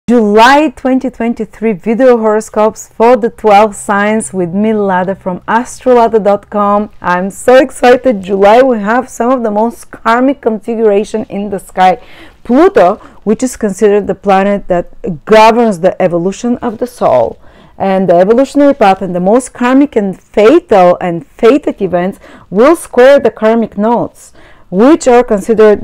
July 2023 video horoscopes for the 12 signs with me, Lada, from Astrolada.com. I'm so excited. July, we have some of the most karmic configuration in the sky. Pluto, which is considered the planet that governs the evolution of the soul and the evolutionary path, and the most karmic and fatal and fated events will square the karmic nodes, which are considered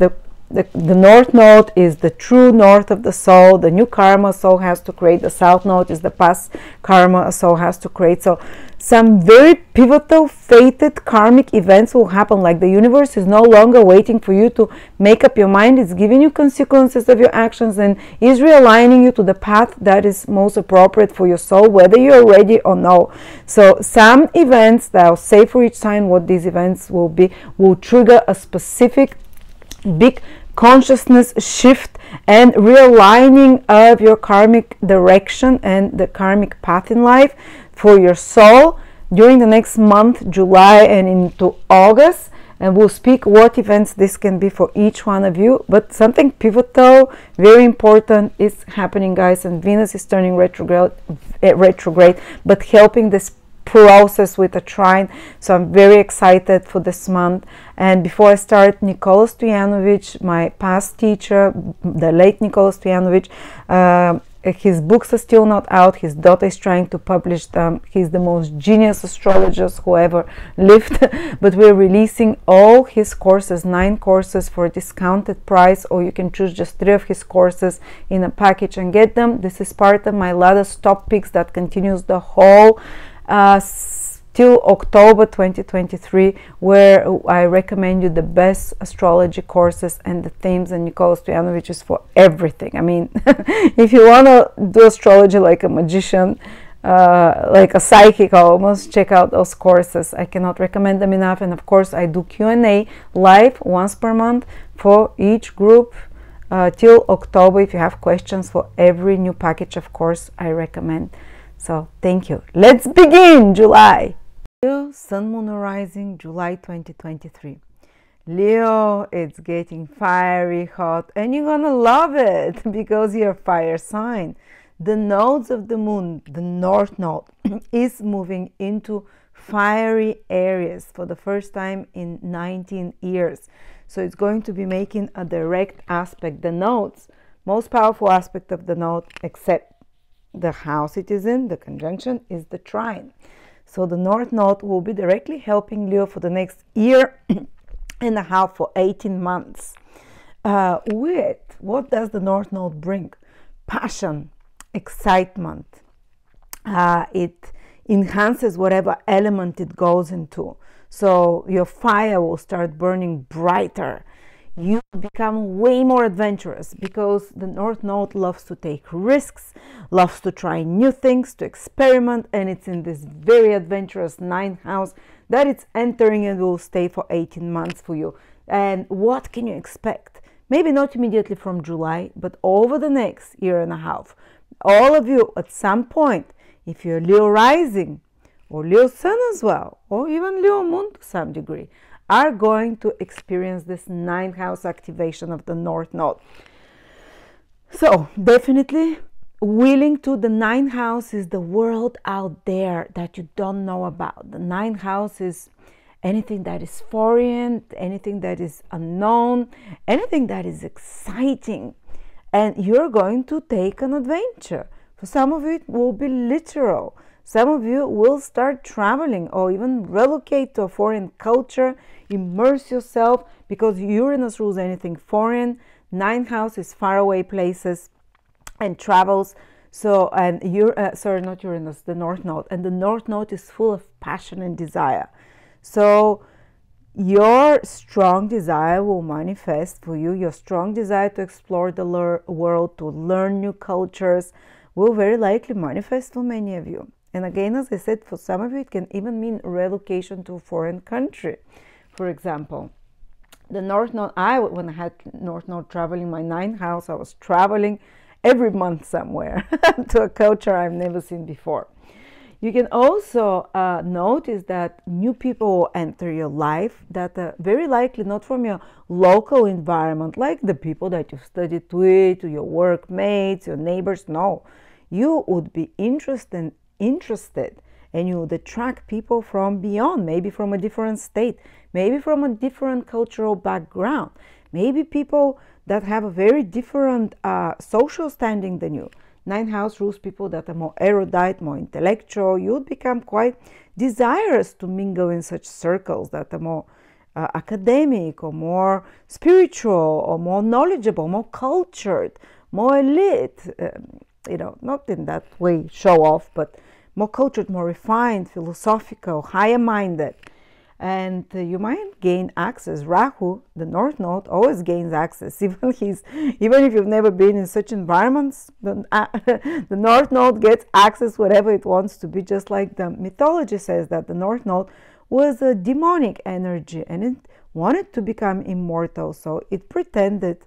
the north node is the true north of the soul, the new karma soul has to create. The south node is the past karma a soul has to create. So some very pivotal, fated karmic events will happen. Like the universe is no longer waiting for you to make up your mind. It's giving you consequences of your actions and is realigning you to the path that is most appropriate for your soul, whether you're ready or no. So some events that I'll say for each sign what these events will be will trigger a specific big consciousness shift and realigning of your karmic direction and the karmic path in life for your soul during the next month, July and into August. And we'll speak what events this can be for each one of you. But something pivotal, very important is happening, guys, and Venus is turning retrograde, but helping this process with a trine. So I'm very excited for this month. And before I start, Nikola Stojanovic, my past teacher, the late Nikola Stojanovic, his books are still not out. His daughter is trying to publish them. He's the most genius astrologist who ever lived. But we're releasing all his courses, 9 courses, for a discounted price, or you can choose just 3 of his courses in a package and get them. This is part of my Lada's Top Picks that continues the whole till October 2023, where I recommend you the best astrology courses and the themes, and Nikola Stojanovic is for everything. I mean, if you want to do astrology like a magician, like a psychic almost, check out those courses. I cannot recommend them enough. And of course I do Q&A live once per month for each group till October. If you have questions for every new package of course I recommend. So thank you. Let's begin July. Leo, Sun, Moon, Rising, July 2023. Leo, it's getting fiery hot and you're gonna love it because you're a fire sign. The nodes of the moon, the north node, is moving into fiery areas for the first time in 19 years. So it's going to be making a direct aspect. The nodes, most powerful aspect of the node, except the house it is in, the conjunction, is the trine. So the north node will be directly helping Leo for the next year and a half, for 18 months. What does the north node bring? Passion, excitement. It enhances whatever element it goes into. So your fire will start burning brighter. You become way more adventurous because the north node loves to take risks, loves to try new things, to experiment, and it's in this very adventurous 9th house that it's entering and will stay for 18 months for you. And what can you expect? Maybe not immediately from July, but over the next year and a half. All of you at some point, if you're Leo rising or Leo sun as well, or even Leo moon to some degree, are going to experience this 9th house activation of the north node. So definitely willing to, the 9th house is the world out there that you don't know about. The 9th house is anything that is foreign, anything that is unknown, anything that is exciting. And you're going to take an adventure. For some of you it will be literal. Some of you will start traveling or even relocate to a foreign culture, immerse yourself, because Uranus rules anything foreign. 9th house is faraway places and travels. So, and sorry, not Uranus, the north node. And the north node is full of passion and desire. So your strong desire will manifest for you. Your strong desire to explore the world, to learn new cultures, will very likely manifest for many of you. And again, as I said, for some of you, it can even mean relocation to a foreign country. For example, the north node, when I had north node traveling my 9th house, I was traveling every month somewhere to a culture I've never seen before. You can also notice that new people enter your life that are very likely not from your local environment, like the people that you've studied with, your workmates, your neighbors. No, you would be interested and you would attract people from beyond, maybe from a different state, maybe from a different cultural background, maybe people that have a very different social standing than you. Ninth house rules people that are more erudite, more intellectual. You would become quite desirous to mingle in such circles that are more academic or more spiritual or more knowledgeable, more cultured, more elite. You know, not in that way show off, but more cultured, more refined, philosophical, higher minded. And you might gain access. Rahu, the North Node, always gains access. Even if you've never been in such environments, the North Node gets access wherever it wants to be. Just like the mythology says that the North Node was a demonic energy and it wanted to become immortal. So it pretended,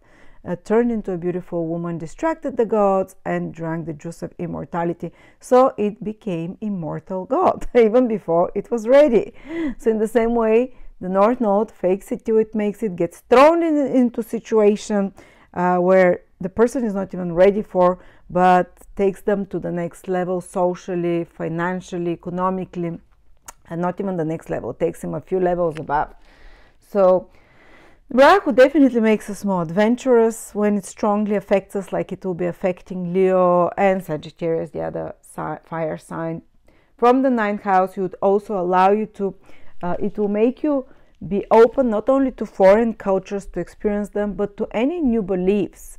turned into a beautiful woman, distracted the gods, and drank the juice of immortality. So it became immortal god even before it was ready. So in the same way, the North Node fakes it till it makes it, gets thrown into situation where the person is not even ready for, but takes them to the next level socially, financially, economically, and not even the next level, takes him a few levels above. So Rahu definitely makes us more adventurous when it strongly affects us, like it will be affecting Leo and Sagittarius, the other fire sign. From the ninth house, it would also allow you to, it will make you be open not only to foreign cultures, to experience them, but to any new beliefs.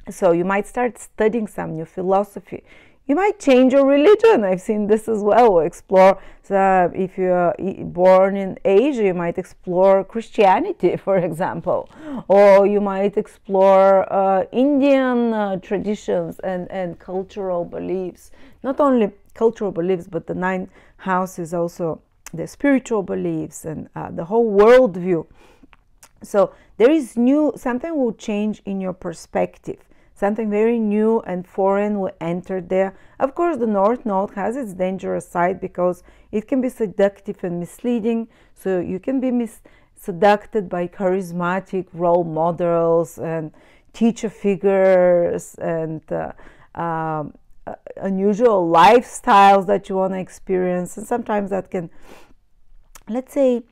So you might start studying some new philosophy. You might change your religion. I've seen this as well. Or explore. So if you're born in Asia, you might explore Christianity, for example, or you might explore Indian traditions and cultural beliefs. Not only cultural beliefs, but the ninth house is also the spiritual beliefs and the whole worldview. So there is something will change in your perspective. Something very new and foreign will enter there. Of course, the North Node has its dangerous side because it can be seductive and misleading. So you can be seducted by charismatic role models and teacher figures and unusual lifestyles that you want to experience. And sometimes that can, let's say,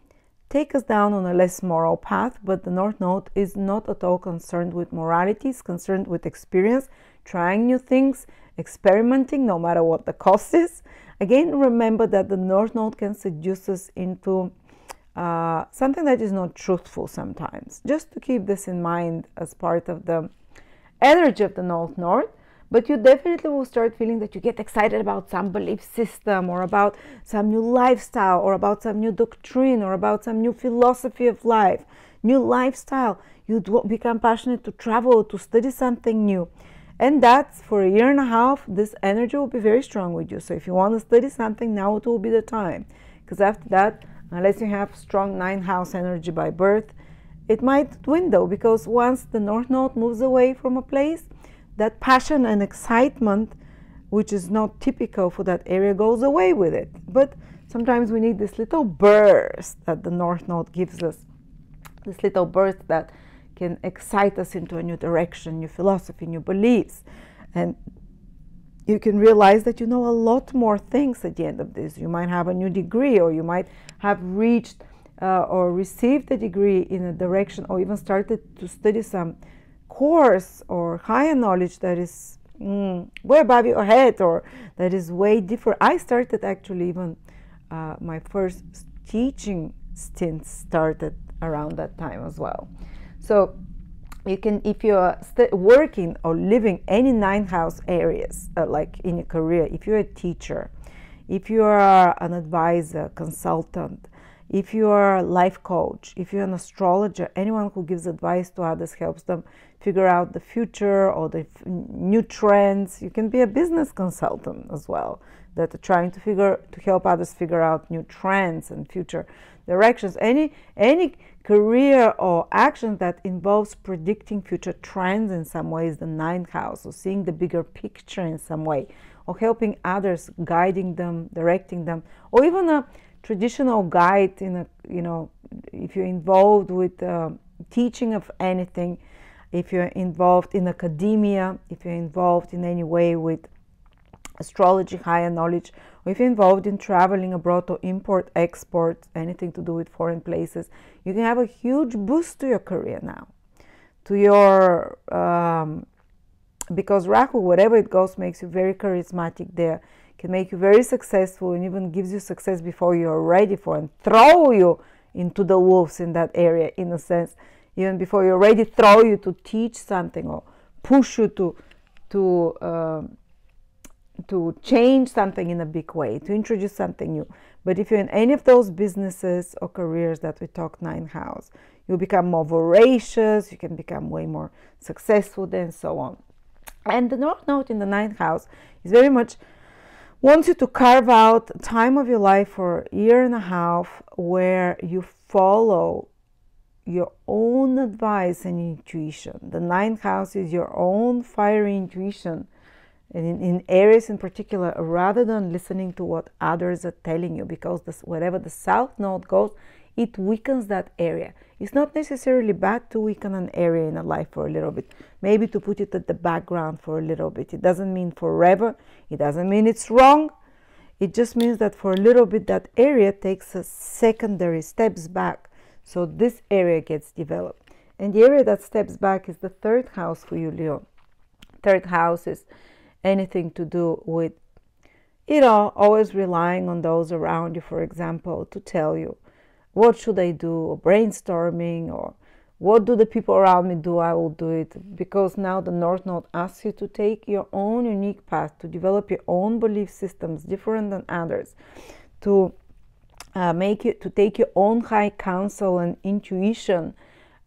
take us down on a less moral path, but the North Node is not at all concerned with morality. It's concerned with experience, trying new things, experimenting, no matter what the cost is. Again, remember that the North Node can seduce us into something that is not truthful sometimes. Just to keep this in mind as part of the energy of the North Node. But you definitely will start feeling that you get excited about some belief system or about some new lifestyle or about some new doctrine or about some new philosophy of life, new lifestyle. You become passionate to travel, to study something new. And that's for a year and a half, this energy will be very strong with you. So if you want to study something, now it will be the time. Because after that, unless you have strong ninth house energy by birth, it might dwindle, because once the North Node moves away from a place, that passion and excitement, which is not typical for that area, goes away with it. But sometimes we need this little burst that the North Node gives us, this little burst that can excite us into a new direction, new philosophy, new beliefs. And you can realize that you know a lot more things at the end of this. You might have a new degree, or you might have reached or received a degree in a direction, or even started to study some course or higher knowledge that is way above your head, or that is way different. I started actually even my first teaching stint started around that time as well. So you can, if you're working or living any ninth house areas, like in your career, if you're a teacher, if you are an advisor, consultant, if you are a life coach, if you're an astrologer, anyone who gives advice to others, helps them figure out the future or the new trends. You can be a business consultant as well, that are trying to help others figure out new trends and future directions. Any career or action that involves predicting future trends in some way is the ninth house, or seeing the bigger picture in some way, or helping others, guiding them, directing them, or even a traditional guide in a, if you're involved with teaching of anything, if you're involved in academia, if you're involved in any way with astrology, higher knowledge, or if you're involved in traveling abroad or import, export, anything to do with foreign places, you can have a huge boost to your career now. To your, because Rahu, wherever it goes, makes you very charismatic there, can make you very successful, and even gives you success before you're ready for, and throw you into the wolves in that area, in a sense, even before you're ready, throw you to teach something or push you to change something in a big way, to introduce something new. But if you're in any of those businesses or careers that we talk ninth house, you'll become more voracious, you can become way more successful, and so on. And the North Node in the ninth house is very much wants you to carve out time of your life for a year and a half where you follow your own advice and intuition. The ninth house is your own fiery intuition, and in areas in particular, rather than listening to what others are telling you, because wherever the South Node goes, it weakens that area. It's not necessarily bad to weaken an area in a life for a little bit, maybe to put it at the background for a little bit. It doesn't mean forever, it doesn't mean it's wrong. It just means that for a little bit that area takes a secondary steps back, so this area gets developed. And the area that steps back is the third house for you, Leo. Third house is anything to do with, always relying on those around you, for example, to tell you, what should I do, or brainstorming, or what do the people around me do, I will do it. Because now the North Node asks you to take your own unique path, to develop your own belief systems different than others, to take your own high counsel and intuition,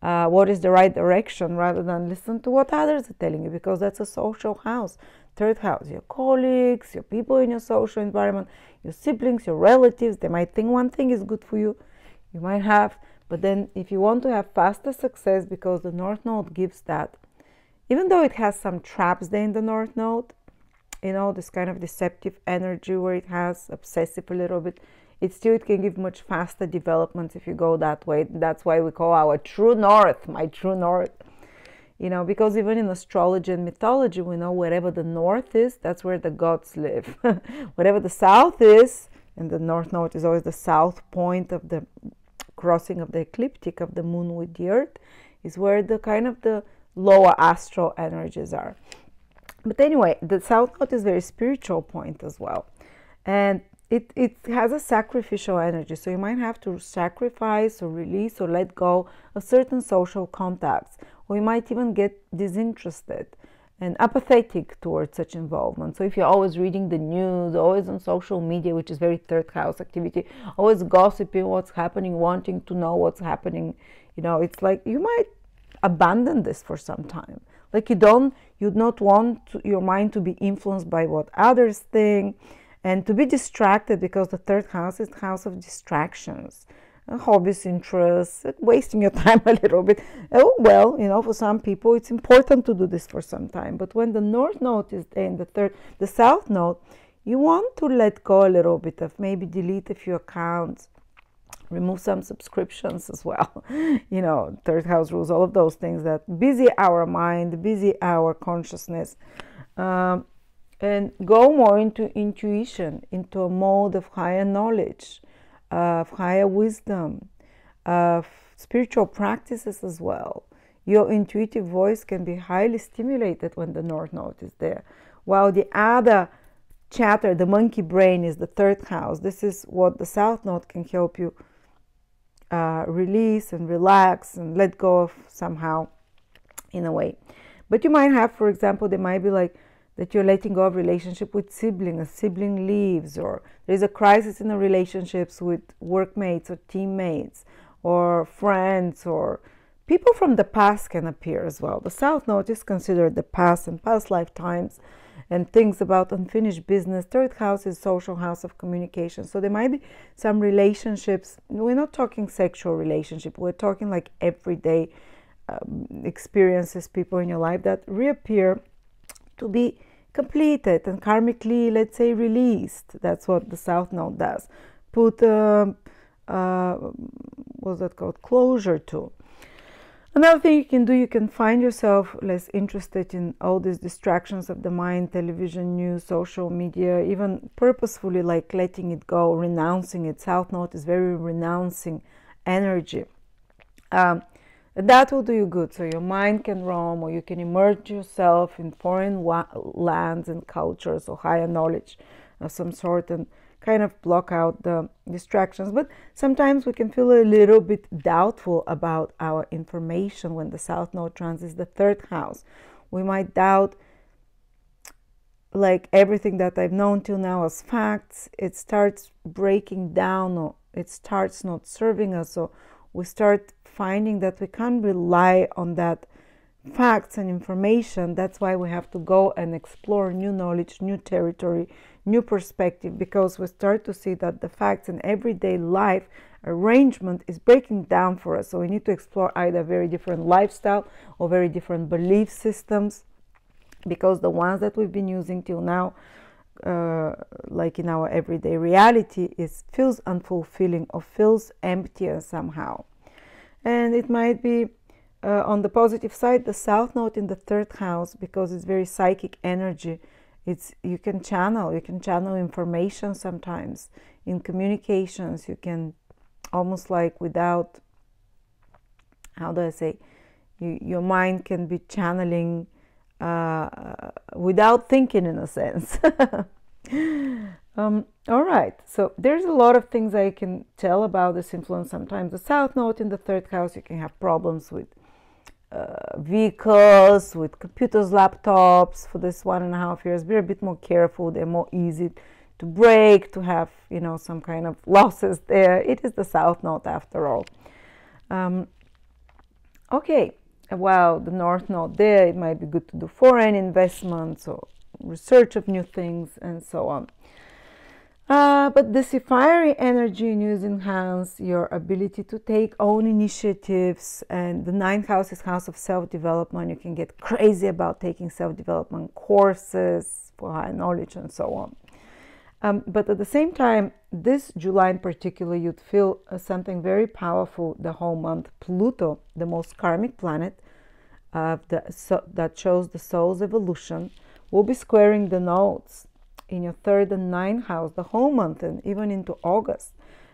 what is the right direction, rather than listen to what others are telling you, because that's a social house. Third house, your colleagues, your people in your social environment, your siblings, your relatives, they might think one thing is good for you, you might have, but then if you want to have faster success, because the North Node gives that, even though it has some traps there in the North Node, this kind of deceptive energy where it has obsessive a little bit, it can give much faster developments if you go that way. That's why we call our true north, my true north. Because even in astrology and mythology, we know wherever the north is, that's where the gods live. Wherever the south is, and the North Node is always the south point of the crossing of the ecliptic of the moon with the earth, is where the kind of the lower astral energies are. But anyway, the South Node is a very spiritual point as well. And it has a sacrificial energy. So you might have to sacrifice or release or let go of certain social contacts. Or you might even get disinterested and apathetic towards such involvement. So if you're always reading the news, always on social media, which is very third house activity, always gossiping what's happening, wanting to know what's happening, it's like you might abandon this for some time. Like you'd not want your mind to be influenced by what others think, and to be distracted, because the third house is the house of distractions, hobbies, interests, wasting your time a little bit. Oh, well, for some people it's important to do this for some time. But when the North Node is there in the South Node, you want to let go a little bit of, maybe delete a few accounts, remove some subscriptions as well. Third house rules, all of those things that busy our mind, busy our consciousness, and go more into intuition, into a mode of higher knowledge, of higher wisdom, of spiritual practices as well. Your intuitive voice can be highly stimulated when the North Node is there. While the other chatter, the monkey brain, is the third house. This is what the South Node can help you release and relax and let go of somehow, in a way. But you might have, for example, there might be like that you're letting go of relationship with a sibling leaves, or there's a crisis in the relationships with workmates or teammates or friends, or people from the past can appear as well. The South Node is considered the past and past lifetimes and things about unfinished business. Third house is social house of communication. So there might be some relationships. We're not talking sexual relationship. We're talking like everyday experiences, people in your life that reappear to be completed and karmically, let's say, released. That's what the South Node does. Put, what's that called? Closure to. Another thing you can do, you can find yourself less interested in all these distractions of the mind, television, news, social media, even purposefully like letting it go, renouncing it. South Node is very renouncing energy. That will do you good. So your mind can roam, or you can immerse yourself in foreign lands and cultures or higher knowledge of some sort and kind of block out the distractions. But sometimes we can feel a little bit doubtful about our information when the South Node transits the third house. We might doubt like everything that I've known till now as facts. It starts breaking down, or it starts not serving us, so we start finding that we can't rely on that facts and information. That's why we have to go and explore new knowledge, new territory, new perspective, because we start to see that the facts in everyday life arrangement is breaking down for us. So we need to explore either very different lifestyle or very different belief systems, because the ones that we've been using till now, like in our everyday reality, feels unfulfilling or feels emptier somehow. And it might be on the positive side, the South Node in the third house, because it's very psychic energy. You can channel information sometimes in communications. You can almost like without, how do I say, your mind can be channeling without thinking, in a sense. All right, so there's a lot of things I can tell about this influence. Sometimes the South Node in the third house, you can have problems with vehicles, with computers, laptops for this 1.5 years. Be a bit more careful. They're more easy to break, to have, you know, some kind of losses there. It is the South Node after all. Okay, while the North Node there, it might be good to do foreign investments or research of new things and so on. But this fiery energy in you enhance your ability to take own initiatives, and the ninth house is house of self-development. You can get crazy about taking self-development courses for high knowledge and so on. But at the same time, this July in particular, you'd feel something very powerful the whole month. Pluto, the most karmic planet that shows the soul's evolution, will be squaring the nodes in your third and ninth house the whole month, and even into August.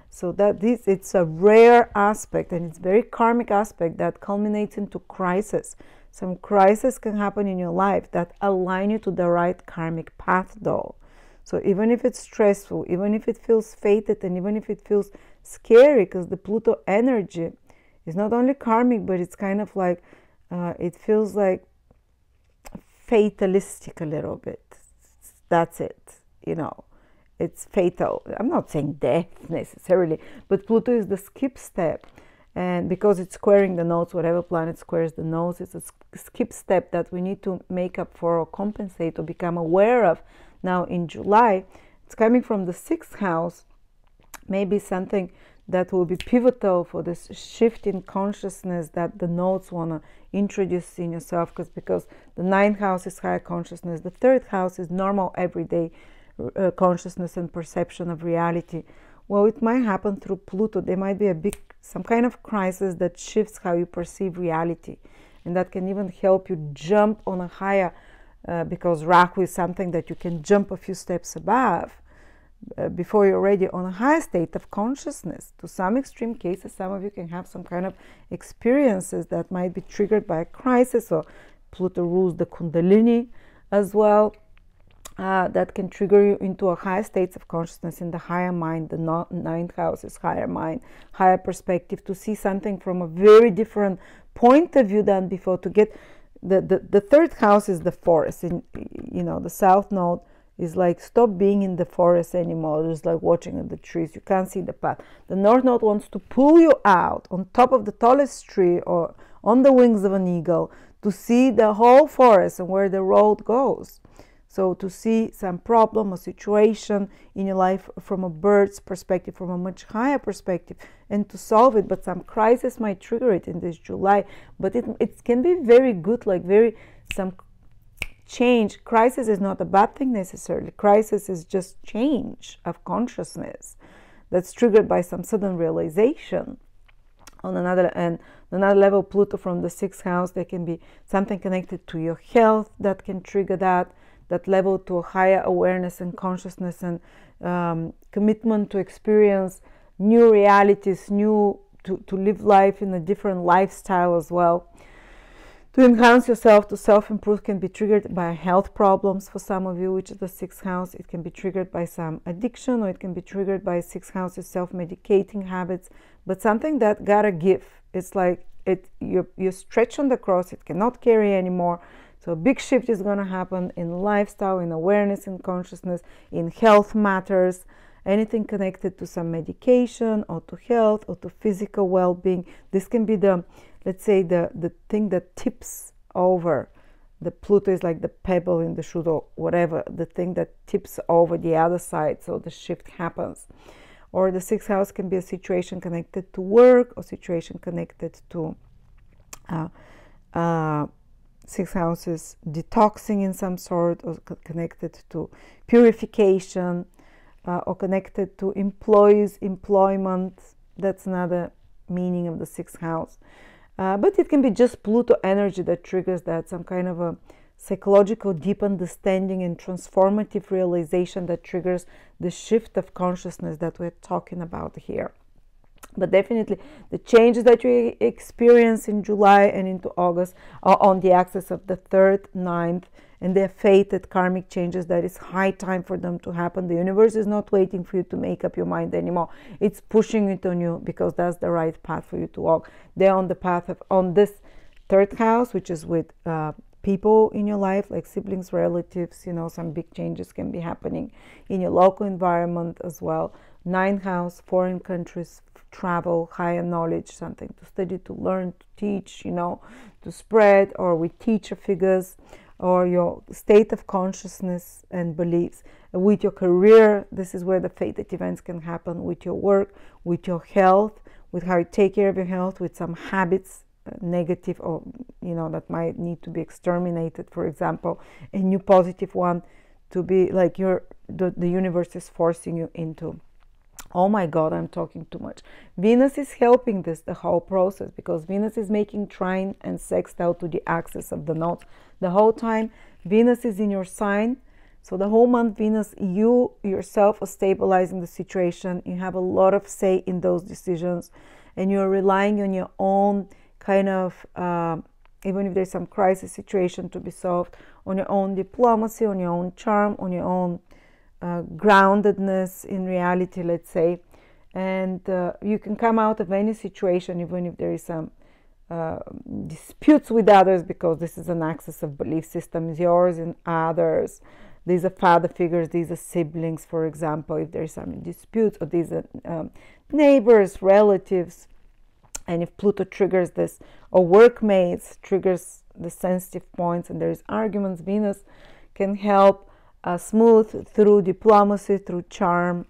So that it's a rare aspect, and it's very karmic aspect that culminates into crisis. Some crisis can happen in your life that align you to the right karmic path though. So even if it's stressful, even if it feels fated, and even if it feels scary, because the Pluto energy is not only karmic, but it's kind of like, it feels like fatalistic a little bit. That's it, you know, it's fatal. I'm not saying death necessarily, but Pluto is the skip step. And because it's squaring the nodes, whatever planet squares the nodes, it's a skip step that we need to make up for or compensate or become aware of. Now in July, it's coming from the sixth house, maybe something that will be pivotal for this shift in consciousness that the nodes want to introduce in yourself, because the ninth house is higher consciousness, the third house is normal everyday consciousness and perception of reality. Well, it might happen through Pluto. There might be some kind of crisis that shifts how you perceive reality, and that can even help you jump on a higher, because Rahu is something that you can jump a few steps above before you're already on a higher state of consciousness. To some extreme cases, some of you can have some kind of experiences that might be triggered by a crisis, or Pluto rules the Kundalini as well, that can trigger you into a higher state of consciousness in the higher mind. The ninth house is higher mind, higher perspective, to see something from a very different point of view than before, to get the third house is the forest. In, you know, the south node is like, stop being in the forest anymore. It's like watching at the trees. You can't see the path. The north node wants to pull you out on top of the tallest tree or on the wings of an eagle to see the whole forest and where the road goes. So to see some problem or situation in your life from a bird's perspective, from a much higher perspective, and to solve it. But some crisis might trigger it in this July. But it can be very good, like some change. Crisis is not a bad thing necessarily. Crisis is just change of consciousness that's triggered by some sudden realization. On another level, Pluto from the 6th house, there can be something connected to your health that can trigger that level to a higher awareness and consciousness and commitment to experience new realities, to live life in a different lifestyle as well. To enhance yourself, to self-improve, can be triggered by health problems for some of you, which is the 6th house. It can be triggered by some addiction, or it can be triggered by 6th house's self-medicating habits, but something that gotta give. It's like you're stretched on the cross, it cannot carry anymore. So a big shift is going to happen in lifestyle, in awareness, in consciousness, in health matters, anything connected to some medication or to health or to physical well-being. This can be the, let's say, the thing that tips over. The Pluto is like the pebble in the shoe or whatever, the thing that tips over the other side, so the shift happens. Or the 6th house can be a situation connected to work, or situation connected to 6th house is detoxing in some sort, or connected to purification, or connected to employment. That's another meaning of the 6th house. But it can be just Pluto energy that triggers that, some kind of a psychological deep understanding and transformative realization that triggers the shift of consciousness that we're talking about here. But definitely the changes that you experience in July and into August are on the axis of the 3rd, 9th, and they're fated karmic changes that is high time for them to happen. The universe is not waiting for you to make up your mind anymore. It's pushing it on you because that's the right path for you to walk. They're on the path of, on this 3rd house, which is with people in your life, like siblings, relatives, you know, some big changes can be happening in your local environment as well. 9th house, foreign countries, travel, higher knowledge, something to study, to learn, to teach, you know, to spread, or with teacher figures, or your state of consciousness and beliefs. With your career, this is where the fated events can happen. With your work, with your health, with how you take care of your health, with some habits, negative, or, you know, that might need to be exterminated, for example, a new positive one to be like the universe is forcing you into. Oh my God, I'm talking too much. Venus is helping the whole process, because Venus is making trine and sextile to the axis of the nodes. The whole time Venus is in your sign. So the whole month Venus, you yourself are stabilizing the situation. You have a lot of say in those decisions, and you're relying on your own kind of, even if there's some crisis situation to be solved, on your own diplomacy, on your own charm, on your own groundedness in reality, let's say. And you can come out of any situation, even if there is some disputes with others, because this is an axis of belief systems, yours and others. These are father figures, these are siblings, for example, if there is some disputes, or these are neighbors, relatives. And if Pluto triggers this, or workmates triggers the sensitive points, and there is arguments, Venus can help smooth through diplomacy, through charm,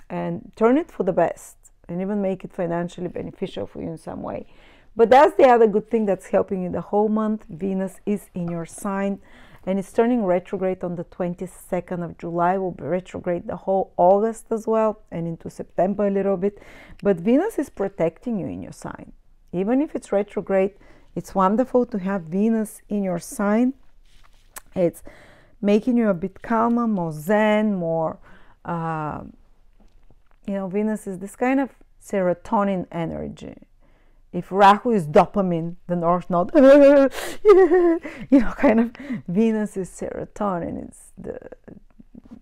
and turn it for the best, and even make it financially beneficial for you in some way. But that's the other good thing that's helping you the whole month. Venus is in your sign, and it's turning retrograde on the 22nd of July. Will be retrograde the whole August as well, and into September a little bit. But Venus is protecting you in your sign. Even if it's retrograde, it's wonderful to have Venus in your sign. It's making you a bit calmer, more zen, more, you know, Venus is this kind of serotonin energy. If Rahu is dopamine, the north node, you know, kind of, Venus is serotonin.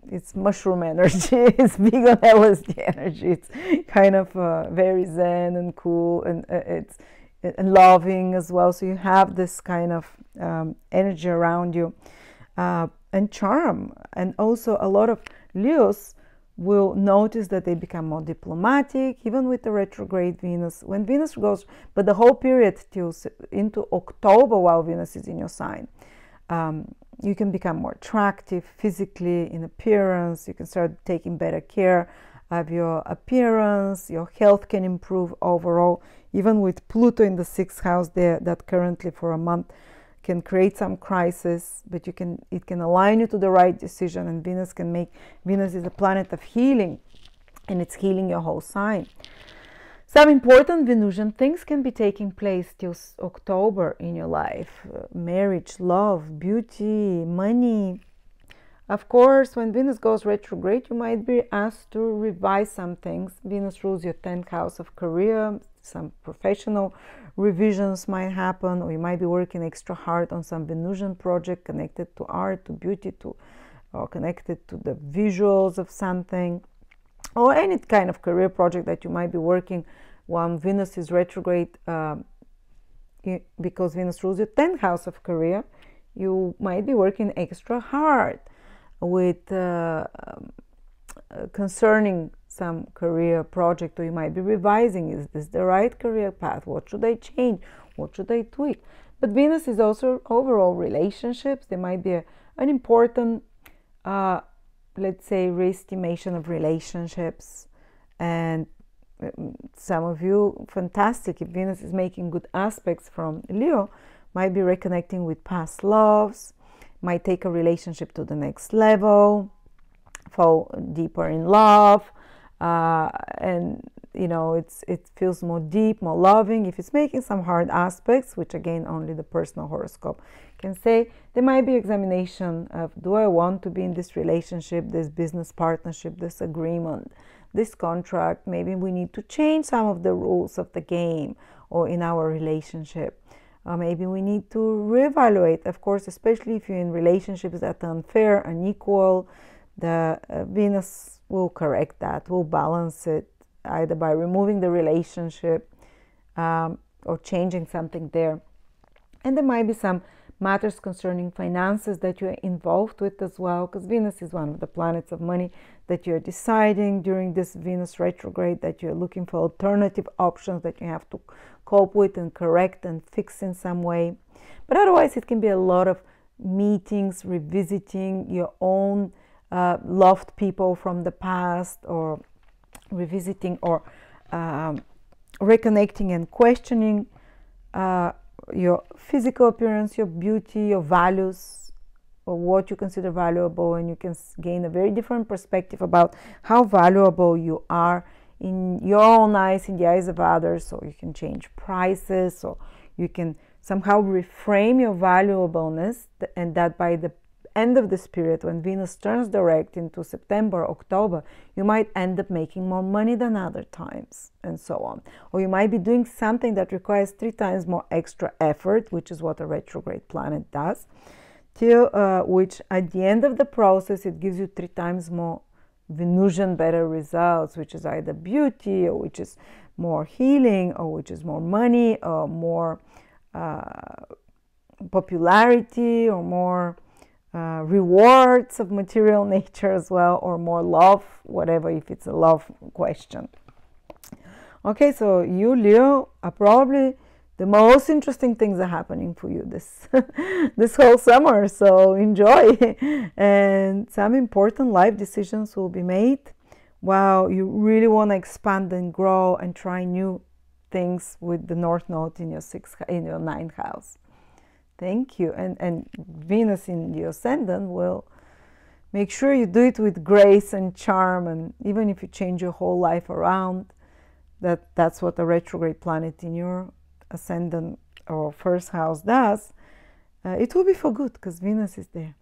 It's mushroom energy. It's big on LSD energy. It's kind of very zen and cool, and it's and loving as well. So you have this kind of energy around you, and charm. And also a lot of Leos will notice that they become more diplomatic, even with the retrograde Venus. When Venus goes, but the whole period till into October while Venus is in your sign, you can become more attractive physically, in appearance. You can start taking better care of your appearance. Your health can improve overall, even with Pluto in the 6th house there, that currently for a month can create some crisis, but it can align you to the right decision. And Venus is a planet of healing, and it's healing your whole sign. Some important Venusian things can be taking place till October in your life: marriage, love, beauty, money. Of course, when Venus goes retrograde, you might be asked to revise some things. Venus rules your 10th house of career. Some professional revisions might happen, or you might be working extra hard on some Venusian project connected to art, to beauty, or connected to the visuals of something, or any kind of career project that you might be working when Venus is retrograde. Because Venus rules your 10th house of career, you might be working extra hard with concerning some career project, or you might be revising. Is this the right career path? What should I change? What should I tweak? But Venus is also overall relationships. There might be an important, let's say, re-estimation of relationships. And some of you, fantastic, if Venus is making good aspects from Leo, might be reconnecting with past loves, might take a relationship to the next level, fall deeper in love, and it feels more deep, more loving. If it's making some hard aspects, which again only the personal horoscope can say, there might be examination of, do I want to be in this relationship, this business partnership, this agreement, this contract? Maybe we need to change some of the rules of the game or in our relationship. Maybe we need to reevaluate, of course, especially if you're in relationships that are unfair, unequal. The Venus will correct that, will balance it, either by removing the relationship or changing something there. And there might be some matters concerning finances that you're involved with as well, because Venus is one of the planets of money, that you're deciding during this Venus retrograde, that you're looking for alternative options that you have to cope with and correct and fix in some way. But otherwise, it can be a lot of meetings, revisiting your own loved people from the past, or revisiting or reconnecting and questioning your physical appearance, your beauty, your values, or what you consider valuable, and you can gain a very different perspective about how valuable you are in your own eyes, in the eyes of others. Or you can change prices, or you can somehow reframe your valuableness, and that by the end of this period, when Venus turns direct into September, October, you might end up making more money than other times, and so on. Or you might be doing something that requires 3 times more extra effort, which is what a retrograde planet does, till which at the end of the process, it gives you 3 times more Venusian better results, which is either beauty, or which is more healing, or which is more money, or more popularity, or more rewards of material nature as well, or more love, whatever, if it's a love question. Okay, so you, Leo, are probably the most interesting things are happening for you this this whole summer, so enjoy. And some important life decisions will be made while you really want to expand and grow and try new things with the North Node in your 9th house. Thank you. And Venus in the Ascendant will make sure you do it with grace and charm. And even if you change your whole life around, that's what a retrograde planet in your Ascendant or 1st house does, it will be for good, because Venus is there.